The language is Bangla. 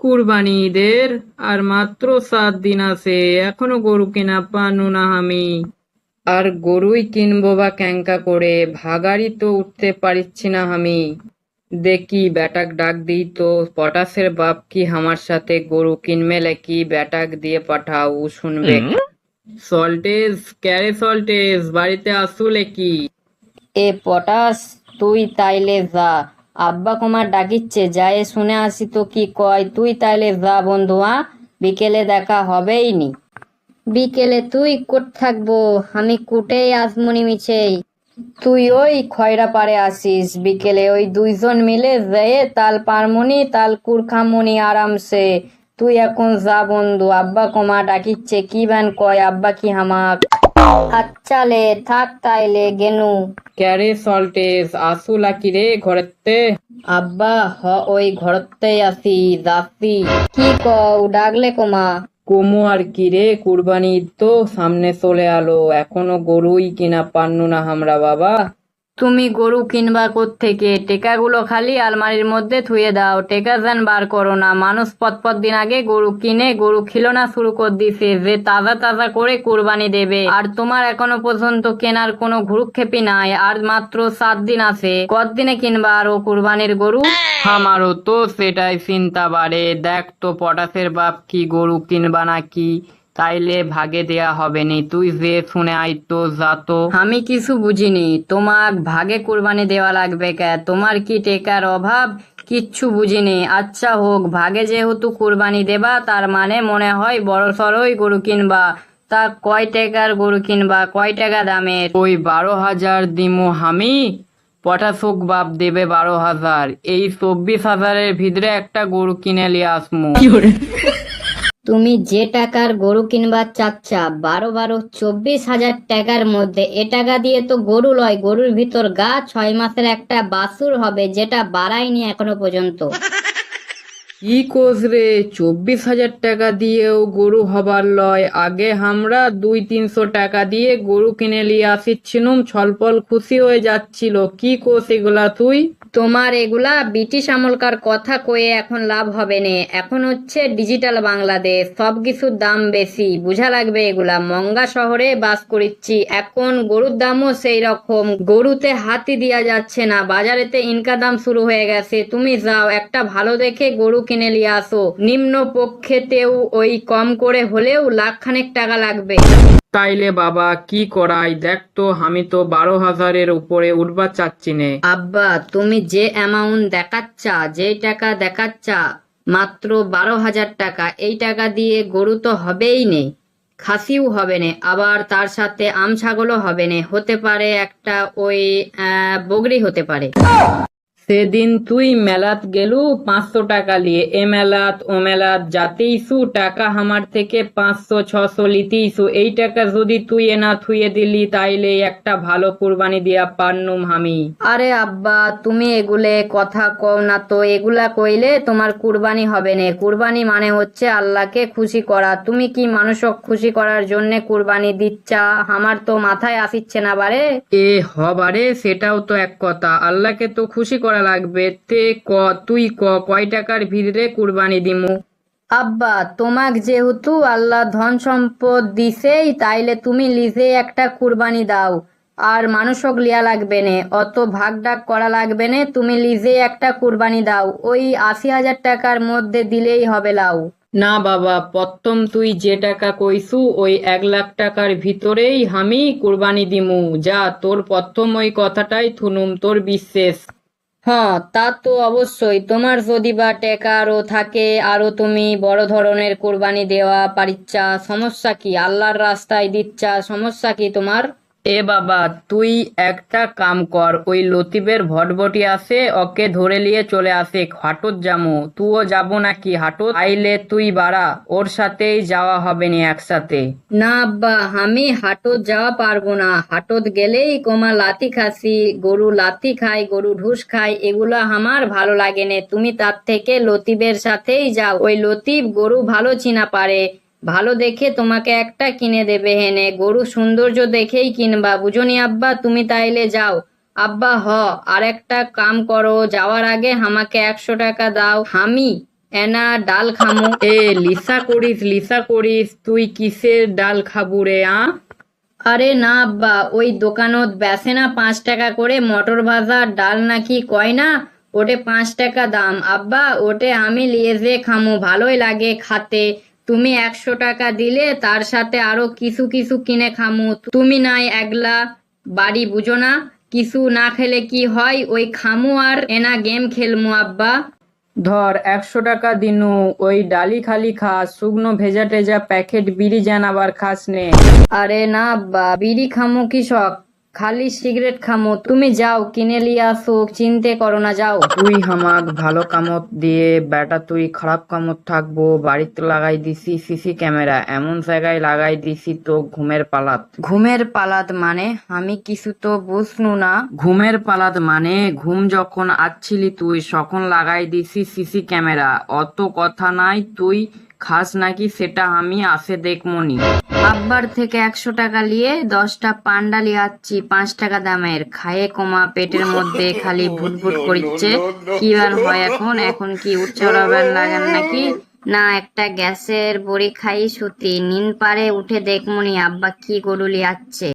কুরবানি ঈদের আর মাত্র 7 দিন আছে, এখনো গরু কেনা পানু না আমি। আর গরুই কিনবো বা ক্যাঙ্কা করে, ভাগাড়ি তো উঠতে পারিচ্ছি না আমি। দেখি বেটাক ডাক দিই তো, পটাশের বাপ কি আমার সাথে গরু কিনবে কি, বেটাক দিয়ে পাঠাও, ও শুনবে। সল্টেজ, ক্যারে সল্টেজ, বাড়িতে আসুলে কি? এ পটাশ, তুই তাইলে যা, আব্বা কুমার ডাকিচ্ছে, যায় শুনে আসি তো কি কয়। তুই তাইলে যা বন্ধু, বিকেলে দেখা হবেই নি। বিকেলে তুই কোট থাকবো, আমি কুটেই আসমুনি মিছেই। তুই ওই খয়রা পাড়ে আসিস, বিকেলে ওই দুইজন মিলে যেয়ে তাল পারমুনি, তাল কুরখামুনি আরামসে। তুই এখন যা বন্ধু, আব্বা কমা ডাকিচ্ছে, কি ব্যান কয় আব্বা কি হামাক। আচ্ছা লে থাক তাইলে গেনু। ক্যারে সল্টেজ, আসুলা কি রে ঘরেতে? আব্বা ওই ঘরতেই আসি, যাচ্ছি। কি কও, ডাকলে কমা? কমু আর কি রে, কুরবানি ঈদ তো সামনে চলে আলো, এখনো গরুই কিনা পান্নু না আমরা বাবা। তুমি গরু কিনবা কোত্থেকে? টেকাগুলো খালি আলমারির মধ্যে থুয়ে দাও, টেকা যেন বার করো না। মানুষ পথ দিন আগে গরু কিনে গরু খিলনা শুরু করে দিছে যে তাজা তাজা করে কুরবানি দেবে, আর তোমার এখনো পর্যন্ত কেনার কোনো ভ্রুক্ষেপই নাই। আর মাত্র 7 দিন আছে, কতদিনে কিনবা আরো কুরবানির গরু? আমারও তো সেটাই চিন্তা বাড়ে। দেখ তো পটাশের বাপ কি গরু কিনবা নাকি, তাইলে ভাগে দেয়া হবে নি। তুই যে শুনে আই তো, যা তো। আমি কিছু বুঝিনি, তোমাক ভাগে কুরবানি দেওয়া লাগবে কে? তোমার কি টেকার অভাব? কিচ্ছু বুঝিনি। আচ্ছা হোক, ভাগে যেহেতু কুরবানি দেবা, তার মানে মনে হয় বড় সড়ই গরু কিনবা। তা কয় টাকার গরু কিনবা, কয় টাকা দামের? ওই 12,000 দিমু হামি, পটাশোক বাপ দেবে 12,000, এই 24,000-এর ভিতরে একটা গরু কিনে লিয়ে আসমু। তুমি যে টাকার গরু কিনবা চাচ্ছা, 12 12 24 হাজার টাকার মধ্যে, এ টাকা দিয়ে তো গরু লয়, গরুর ভিতর 6 মাসের একটা বাছুর হবে, যেটা বাড়ায়নি এখনো পর্যন্ত। কি কোস রে, 24,000 টাকা দিয়েও গরু হবার লয়? আগে আমরা 200-300 টাকা দিয়ে গরু কিনে লিয়ে আসিচ্ছিলুম, ছলপল খুশি হয়ে যাচ্ছিল। কি কোস এগুলা তুই? তোমার এগুলা ব্রিটিশ আমলকার কথা কয়ে এখন লাভ হবে নে। এখন হচ্ছে ডিজিটাল বাংলাদেশ, সব কিছুর দাম বেশি, বুঝা লাগবে এগুলা। মঙ্গা শহরে বাস করিচ্ছি, এখন গরুর দামও সেই রকম, গরুতে হাতি দিয়া যাচ্ছে না, বাজারেতে ইনকা দাম শুরু হয়ে গেছে। তুমি যাও একটা ভালো দেখে গরু কিনে নিয়ে আসো, নিম্ন পক্ষেতেও ওই কম করে হলেও লাখখানেক টাকা লাগবে। তাইলে বাবা কি করাই, দেখ তো, আমি তো 12,000-এর উপরে উঠবার চাচ্ছি নে। আব্বা, তুমি যে অ্যামাউন্ট দেখাচ্ছা, যেই টাকা দেখাচ্ছা, মাত্র 12 হাজার টাকা, এই টাকা দিয়ে গরু তো হবেই নে, খাসিও হবে নে, আবার তার সাথে আম ছাগলও হবে নে, হতে পারে একটা ওই বগরি হতে পারে। সেদিন তুই মেলাত গেলু 500 টাকা লিয়ে, এ মেলাত ও মেলাত যাতেইছু, টাকা আমার থেকে 500-600 লিতেইছু। এই টাকা যদি তুই এনা থুয়ে দিলি, তাইলে একটা ভালো কুরবানি দিয়া পারনুম আমি। আরে আব্বা, তুমি এগুলে কথা কও না তো, এগুলা কইলে তোমার কুরবানি হবে না। কুরবানি মানে হচ্ছে আল্লাহকে খুশি করা। তুমি কি মানুষক খুশি করার জন্য কুরবানি দিচ্ছা? আমার তো মাথায় আসিচ্ছে না বারে। এ হবারে, সেটাও তো এক কথা, আল্লাহকে তো খুশি করা লাগবে। তে তুই কয় টাকার ভিতরে কুরবানি দিমু? আব্বা, তোমাক যেহেতু আল্লাহ ধন সম্পদ দিছেই, তাইলে তুমি লিজে একটা কুরবানি দাও। আর মানুষক লিয়া লাগবে নে, অত ভাগ ডাক করা লাগবে নে, তুমি লিজে একটা কুরবানি দাও, ওই 80 হাজার টাকার মধ্যে দিলেই হবে লাও। না বাবা, প্রথম তুই যে টাকা কইছু ওই 1 লাখ টাকার ভিতরেই আমি কুরবানি দিমু। যা, তোর প্রথম ওই কথাটাই থুনুম, তোর বিশ্বাস। হ্যাঁ, তা তো অবশ্যই। তোমার যদি বা টেকা আরো থাকে, আরো তুমি বড় ধরনের কোরবানি দেওয়া পারিচ্ছা, সমস্যা কি? আল্লাহর রাস্তায় দিচ্ছা, সমস্যা কি তোমার? এ বাবা, তুই একটা কাম কর, ওই লতিফের ভটভটি আছে, ওকে ধরে লিয়ে চলে আসে, হাটত জামু। তুইও যাবো নাকি হাটত? আইলে তুই বাড়া, ওর সাথেই যাওয়া হবে নি একসাথে। না আব্বা, আমি হাটত যাওয়া পারবো না। হাটত গেলেই কমা লাথি খাসি, গরু লাথি খায়, গরু ঢুস খায়, এগুলা আমার ভালো লাগে নে। তুমি তার থেকে লতিফের সাথেই যাও, ওই লতিফ গরু ভালো চিনা পারে, ভালো দেখে তোমাকে একটা কিনে দেবে হেনে। গরু সৌন্দর্য দেখেই কিনবা, বুঝনি আব্বা? তুমি তাইলে যাও। আব্বা আর একটা কাম করো, যাওয়ার আগে আমাকে 100 টাকা দাও, আমি এনা ডাল খামু। এ লিসা করিস তুই কিসের ডাল খাবু রে আরে না আব্বা, ওই দোকানত বেচে না 5 টাকা করে মটর ভাজা ডাল নাকি কয় না, ওটে 5 টাকা দাম। আব্বা ওটে আমি লিয়ে যে খামু, ভালোই লাগে খাতে। তুমি 100 টাকা দিলে তার সাথে আরো কিছু কিছু কিনে খামু। তুমি নাই একলা বাড়ি বুঝো না, কিছু না খেলে কি হয়, ওই খামু আর এনা গেম খেলমু আব্বা। ধর 100 টাকা দিনু, ওই ডালি খালি খাস, শুকনো ভেজা টেজা প্যাকেট বিড়ি জান আবার খাস নে। আরে না আব্বা, বিড়ি খামু কি শখ, খালি সিগারেট খামু। তুমি যাও কিনে লিয়ে আসো, চিন্তে করো না, যাও। তুই হামাক ভালো কামত দিয়ে বেটা, তুই খারাপ কামত থাকবো। বাড়িতে লাগাই দিছি সিসি ক্যামেরা, এমন জায়গায় লাগাই দিছি তো ঘুমের পালাত। ঘুমের পালাত মানে? আমি কিছু তো বুঝনু না। ঘুমের পালাত মানে ঘুম যখন আচ্ছিলি তুই তখন লাগাই দিছি সিসি ক্যামেরা। অত কথা নাই, তুই খাস নাকি সেটা আমি আসে দেখমনি। আব্বার থেকে 100 টাকা নিয়ে 10টা পান্ডা লিয়ে আসছি 5 টাকা দামের। খায়ে কমা পেটের মধ্যে খালি ভুটভুট করিচ্ছে। কি বার হয় এখন? এখন কি উচ্চরাবেন লাগেন নাকি? না, একটা গ্যাসের বড়ি খাই সুতি, নিন পারে উঠে দেখমনি আব্বা কি গরু লিয়ে আসছে।